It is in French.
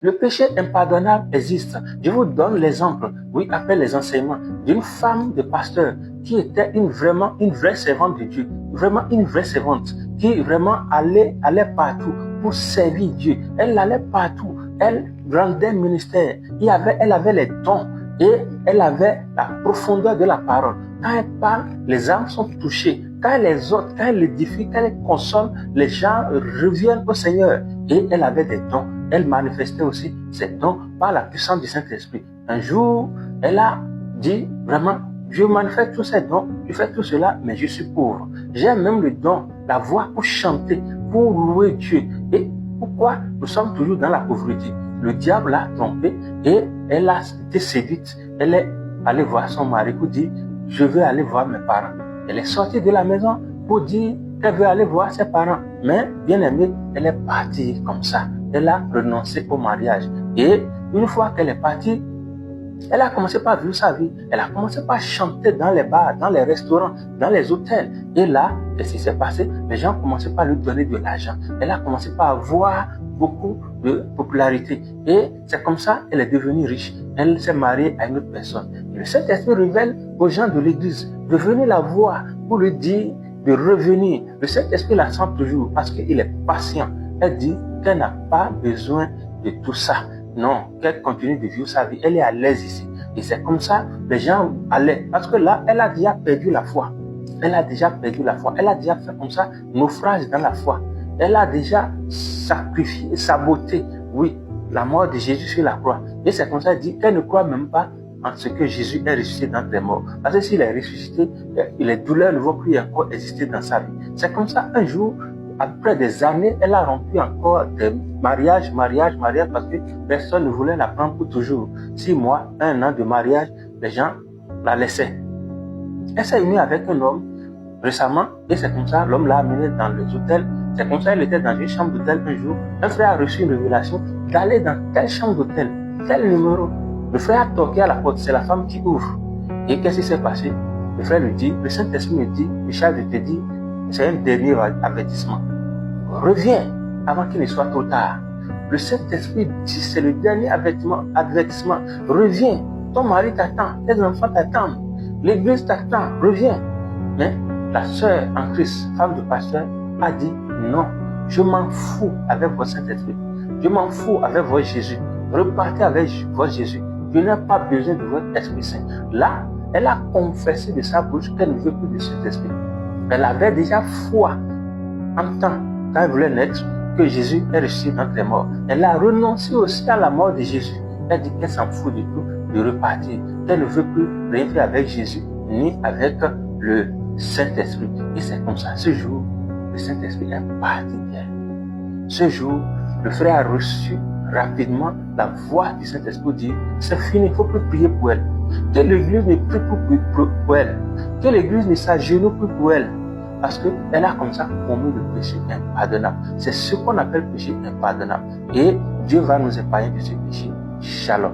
Le péché impardonnable existe. Je vous donne l'exemple, oui, après les enseignements, d'une femme de pasteur qui était vraiment une vraie servante de Dieu, vraiment une vraie servante, qui vraiment allait partout pour servir Dieu. Elle allait partout, elle rendait ministère, elle avait les dons et elle avait la profondeur de la parole. Quand elle parle, les âmes sont touchées. Quand elle exhorte, quand elle édifie, quand elle console, les gens reviennent au Seigneur. Et elle avait des dons. Elle manifestait aussi ses dons par la puissance du Saint-Esprit. Un jour, elle a dit vraiment, je manifeste tous ces dons, je fais tout cela, mais je suis pauvre. J'ai même le don, la voix pour chanter, pour louer Dieu. Et pourquoi nous sommes toujours dans la pauvreté? Le diable l'a trompée et elle a été séduite. Elle est allée voir son mari pour dire, je veux aller voir mes parents. Elle est sortie de la maison pour dire qu'elle veut aller voir ses parents. Mais, bien aimée, elle est partie comme ça. Elle a renoncé au mariage. Et une fois qu'elle est partie, elle a commencé par vivre sa vie. Elle a commencé par chanter dans les bars, dans les restaurants, dans les hôtels. Et là, qu'est-ce qui s'est passé? Les gens ont commencé par lui donner de l'argent. Elle a commencé par avoir beaucoup de popularité. Et c'est comme ça qu'elle est devenue riche. Elle s'est mariée à une autre personne. Et le Saint-Esprit révèle aux gens de l'église de venir la voir pour lui dire de revenir. Le Saint-Esprit la sent toujours parce qu'il est patient. Elle dit qu'elle n'a pas besoin de tout ça. Non, qu'elle continue de vivre sa vie. Elle est à l'aise ici. Et c'est comme ça, les gens allaient. Parce que là, elle a déjà perdu la foi. Elle a déjà perdu la foi. Elle a déjà fait comme ça, naufrage dans la foi. Elle a déjà sacrifié, saboté, oui, la mort de Jésus sur la croix. Et c'est comme ça qu'elle dit qu'elle ne croit même pas en ce que Jésus est ressuscité d'entre les morts. Parce que s'il est ressuscité, les douleurs ne vont plus encore exister dans sa vie. C'est comme ça, un jour, après des années, elle a rompu encore des mariages, parce que personne ne voulait la prendre pour toujours. 6 mois, 1 an de mariage, les gens la laissaient. Elle s'est unie avec un homme récemment, et c'est comme ça, l'homme l'a amenée dans les hôtels. C'est comme ça, elle était dans une chambre d'hôtel un jour. Un frère a reçu une révélation d'aller dans telle chambre d'hôtel, tel numéro. Le frère a toqué à la porte, c'est la femme qui ouvre. Et qu'est-ce qui s'est passé? Le frère lui dit, le Saint-Esprit me dit, Michel, je te dis, c'est un dernier avertissement. Reviens avant qu'il ne soit trop tard. Le Saint-Esprit dit, c'est le dernier avertissement. Reviens, ton mari t'attend, tes enfants t'attendent, l'église t'attend, reviens. Mais la sœur en Christ, femme de pasteur, a dit, non, je m'en fous avec votre Saint-Esprit. Je m'en fous avec votre Jésus. Repartez avec votre Jésus. Je n'ai pas besoin de votre Esprit Saint. Là, elle a confessé de sa bouche qu'elle ne veut plus de cet esprit. Elle avait déjà foi en temps, quand elle voulait naître, que Jésus est ressuscité d'entre les morts. Elle a renoncé aussi à la mort de Jésus. Elle dit qu'elle s'en fout du tout de repartir. Qu'elle ne veut plus rien faire avec Jésus, ni avec le Saint-Esprit. Et c'est comme ça. Ce jour, le Saint-Esprit est parti d'elle. Ce jour, le frère a reçu rapidement la voix du Saint-Esprit dire, c'est fini, il ne faut plus prier pour elle. Que l'église ne prie plus pour elle. Que l'église ne s'agenouille plus pour elle. Parce qu'elle a comme ça commis le péché impardonnable. C'est ce qu'on appelle péché impardonnable. Et Dieu va nous épargner de ce péché. Shalom.